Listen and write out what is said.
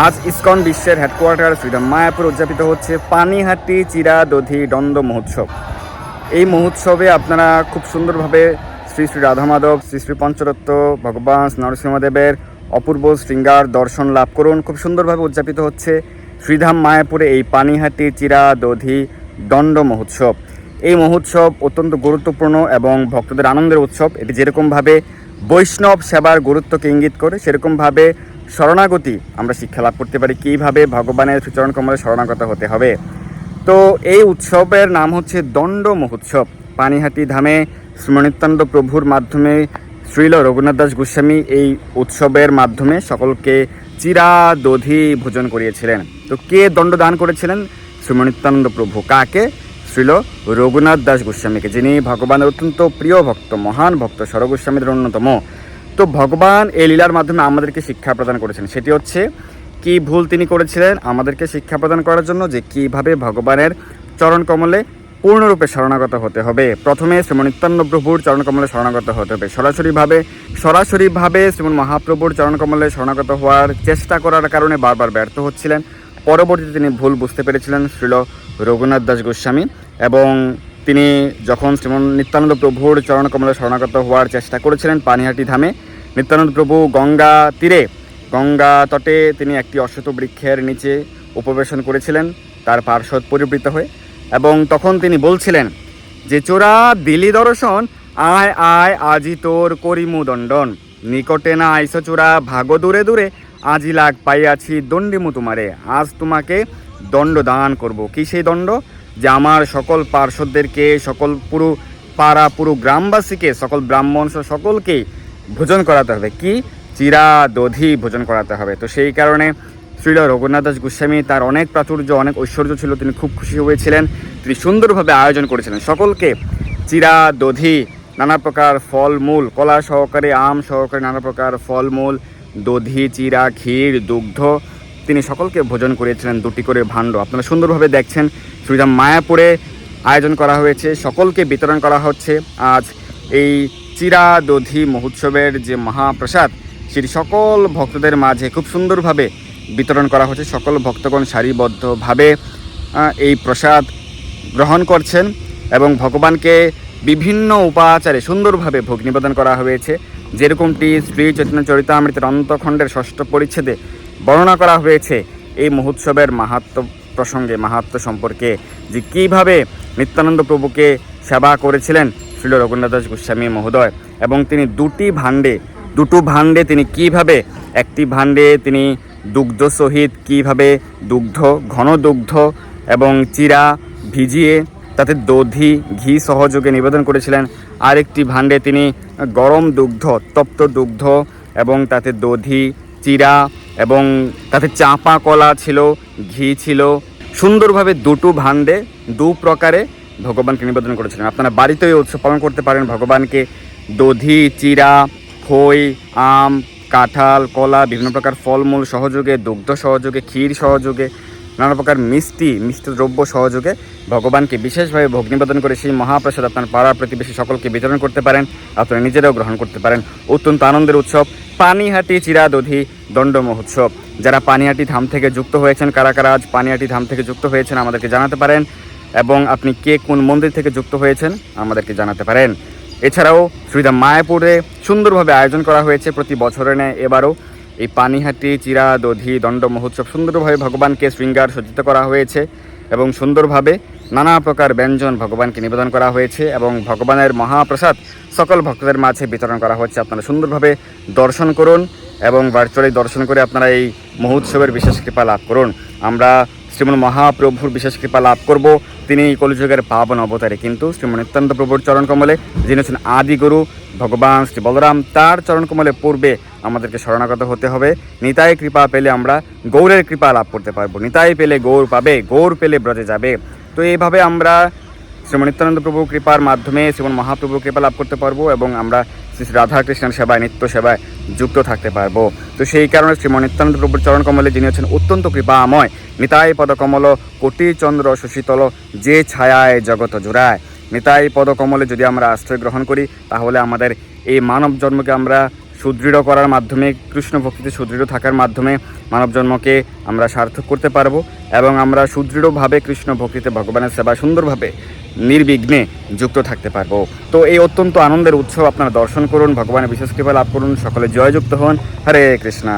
আজ ইসকন বিশ্বের হেডকোয়ার্টার শ্রীধাম মায়াপুর উদযাপিত হচ্ছে পানিহাটি চিরা দধি দণ্ড মহোৎসব। এই মহোৎসবে আপনারা খুব সুন্দরভাবে শ্রী শ্রী রাধা মাধব, শ্রী শ্রী পঞ্চরত্ন, ভগবান নরসিংহদেবের অপূর্ব শৃঙ্গার দর্শন লাভ করুন। খুব সুন্দরভাবে উদযাপিত হচ্ছে শ্রীধাম মায়াপুরে এই পানিহাটি চিরা দধি দণ্ড মহোৎসব। এই মহোৎসব অত্যন্ত গুরুত্বপূর্ণ এবং ভক্তদের আনন্দের উৎসব। এটি যেরকমভাবে বৈষ্ণব সেবার গুরুত্বকে ইঙ্গিত করে, সেরকমভাবে শরণাগতি আমরা শিক্ষা লাভ করতে পারি, কীভাবে ভগবানের শ্রীচরণ কমলে শরণাগত হতে হবে। তো এই উৎসবের নাম হচ্ছে দণ্ড মহোৎসব। পানিহাটি ধামে শ্রীমনিত্যানন্দ প্রভুর মাধ্যমে শ্রীল রঘুনাথ দাস গোস্বামী এই উৎসবের মাধ্যমে সকলকে চিরা দধি ভোজন করিয়েছিলেন। তো কে দণ্ড দান করেছিলেন? শ্রীমনিত্যানন্দ প্রভু। কাকে? শ্রীল রঘুনাথ দাস গোস্বামীকে, যিনি ভগবানের অত্যন্ত প্রিয় ভক্ত, মহান ভক্ত, সরগোস্বামীদের অন্যতম। তো ভগবান এই লীলার মাধ্যমে আমাদেরকে শিক্ষা প্রদান করেছেন। সেটি হচ্ছে কি ভুল তিনি করেছিলেন আমাদেরকে শিক্ষা প্রদান করার জন্য, যে কীভাবে ভগবানের চরণ কমলে পূর্ণরূপে শরণাগত হতে হবে। প্রথমে শ্রীমনিত্যানন্দ প্রভুর চরণ কমলে শরণাগত হতে হবে। সরাসরিভাবে শ্রীমন মহাপ্রভুর চরণ কমলে শরণাগত হওয়ার চেষ্টা করার কারণে বারবার ব্যর্থ হচ্ছিলেন। পরবর্তীতে তিনি ভুল বুঝতে পেরেছিলেন শ্রীল রঘুনাথ দাস গোস্বামী, এবং তিনি যখন শ্রীমন নিত্যানন্দ প্রভুর চরণ কমলে শরণাগত হওয়ার চেষ্টা করেছিলেন পানিহাটি ধামে, নিত্যানন্দ প্রভু গঙ্গা তটে তিনি একটি অশ্বত্থ বৃক্ষের নিচে উপবেশন করেছিলেন তার পার্শ্বদ পরিবৃত হয়ে, এবং তখন তিনি বলছিলেন যে চোরা দিলি দর্শন, আয় আয় আজি তোর করিমু দণ্ডন, নিকটে না আইস চোরা ভাগো দূরে দূরে, আজি লাগ পাইয়াছি দণ্ডিমু তোমারে, আজ তোমাকে দণ্ড দান করব। কি সেই দণ্ড? যে আমার সকল পার্শ্বদেরকে, সকল পুরো গ্রামবাসীকে, সকল ব্রাহ্মণ সকলকেই ভোজন করাতে হবে। কি? চিরা দধি ভোজন করাতে হবে। তো সেই কারণে শ্রীল রঘুনাথ দাস গোস্বামী, তার অনেক প্রাচুর্য, অনেক ঐশ্বর্য ছিল, তিনি খুব খুশি হয়েছিলেন। তিনি সুন্দরভাবে আয়োজন করেছিলেন সকলকে চিরা দধি, নানা প্রকার ফলমূল, কলা সহকারে, আম সহকারে নানা প্রকার ফলমূল, দধি, চিরা, ক্ষীর, দুগ্ধ তিনি সকলকে ভোজন করিয়েছিলেন, 2টি করে ভাণ্ড। আপনারা সুন্দরভাবে দেখছেন শ্রীধাম মায়াপুরে আয়োজন করা হয়েছে, সকলকে বিতরণ করা হচ্ছে। আজ এই চিরা দধি মহোৎসবের যে মহাপ্রসাদ, সেটি সকল ভক্তদের মাঝে খুব সুন্দরভাবে বিতরণ করা হচ্ছে। সকল ভক্তগণ সারিবদ্ধভাবে এই প্রসাদ গ্রহণ করছেন, এবং ভগবানকে বিভিন্ন উপাচারে সুন্দরভাবে ভোগ নিবেদন করা হয়েছে। যেরকমটি শ্রী চৈতন্য চরিতামৃতের অন্তখণ্ডের 6ষ্ঠ পরিচ্ছেদে বর্ণনা করা হয়েছে এই মহোৎসবের মাহাত্ম্য প্রসঙ্গে, মাহাত্ম্য সম্পর্কে, যে কীভাবে নিত্যানন্দ প্রভুকে সেবা করেছিলেন শ্রীল রঘুনাথ দাস গোস্বামী মহোদয়, এবং তিনি দুটো ভাণ্ডে তিনি কীভাবে, একটি ভাণ্ডে তিনি দুগ্ধ সহিত কীভাবে ঘন দুগ্ধ এবং চিরা ভিজিয়ে তাতে দধি, ঘি সহযোগে নিবেদন করেছিলেন। আরেকটি ভাণ্ডে তিনি গরম দুগ্ধ, তপ্ত দুগ্ধ এবং তাতে দধি, চিরা এবং তাতে চাঁপা কলা ছিল, ঘি ছিল। সুন্দরভাবে দুটো ভাণ্ডে 2 প্রকারে ভগবানকে নিবেদন করেছিলেন। আপনারা বাড়িতেও এই উৎসব পালন করতে পারেন। ভগবানকে দধি, চিরা, খই, আম, কাঁঠাল, কলা, বিভিন্ন প্রকার ফলমূল সহযোগে, দুগ্ধ সহযোগে, ক্ষীর সহযোগে, নানা প্রকার মিষ্টি দ্রব্য সহযোগে ভগবানকে বিশেষভাবে ভোগ নিবেদন করে সেই মহাপ্রসাদ আপনার পাড়া প্রতিবেশী সকলকে বিতরণ করতে পারেন, আপনারা নিজেরাও গ্রহণ করতে পারেন। অত্যন্ত আনন্দের উৎসব পানিহাটি চিরা দধি দণ্ড মহোৎসব। যারা পানিহাটি ধাম থেকে যুক্ত হয়েছেন, কারা আজ পানিহাটি ধাম থেকে যুক্ত হয়েছেন আমাদেরকে জানাতে পারেন, এবং আপনি কে কোন মন্দির থেকে যুক্ত হয়েছেন আমাদেরকে জানাতে পারেন। এছাড়াও শ্রীধাম মায়াপুরে সুন্দরভাবে আয়োজন করা হয়েছে প্রতি বছরের ন্যায় এবারও এই পানিহাটি চিরা দধি দণ্ড মহোৎসব। সুন্দরভাবে ভগবানকে শৃঙ্গার সজ্জিত করা হয়েছে, এবং সুন্দরভাবে নানা প্রকার ব্যঞ্জন ভগবানকে নিবেদন করা হয়েছে, এবং ভগবানের মহাপ্রসাদ সকল ভক্তদের মাঝে বিতরণ করা হচ্ছে। আপনারা সুন্দরভাবে দর্শন করুন, এবং ভার্চুয়ালি দর্শন করে আপনারা এই মহোৎসবের বিশেষ কৃপা লাভ করুন। আমরা শ্রীমন মহাপ্রভুর বিশেষ কৃপা লাভ করব। তিনি কলিযুগের পাবন অবতারে, কিন্তু শ্রীমন নিত্যানন্দ প্রভুর চরণ কমলে, যিনি হচ্ছেন আদিগুরু ভগবান শ্রী বলরাম, তার চরণ কমলে পূর্বে আমাদেরকে শরণাগত হতে হবে। নিতাই কৃপা পেলে আমরা গৌরের কৃপা লাভ করতে পারবো। নিতাই পেলে গৌর পাবে, গৌর পেলে ব্রজে যাবে। তো এইভাবে আমরা শ্রীমন নিত্যানন্দ প্রভুর কৃপার মাধ্যমে শ্রীমন মহাপ্রভুর কৃপা লাভ করতে পারবো, এবং আমরা শ্রী রাধাকৃষ্ণের সেবায়, নিত্য সেবায় যুক্ত থাকতে পারবো। তো সেই কারণে শ্রীমন নিত্যানন্দ প্রভুর চরণ কমলে, যিনি হচ্ছেন অত্যন্ত কৃপাময়, নিতাই পদকমল কোটি চন্দ্র সুশীতল, যে ছায়ায় জগত জোড়ায়। নিতাই পদকমলে যদি আমরা আশ্রয় গ্রহণ করি, তাহলে আমাদের এই মানব জন্মকে আমরা সুদৃঢ় করার মাধ্যমে, কৃষ্ণ ভক্তিতে সুদৃঢ় থাকার মাধ্যমে মানব জন্মকে আমরা সার্থক করতে পারবো এবং আমরা সুদৃঢ়ভাবে কৃষ্ণ ভক্তিতে ভগবানের সেবা সুন্দরভাবে নির্বিঘ্নে যুক্ত থাকতে পারবো। তো এই অত্যন্ত আনন্দের উৎসব আপনারা দর্শন করুন, ভগবানের বিশেষ কৃপা লাভ করুন, সকলে জয়যুক্ত হন। হরে কৃষ্ণা।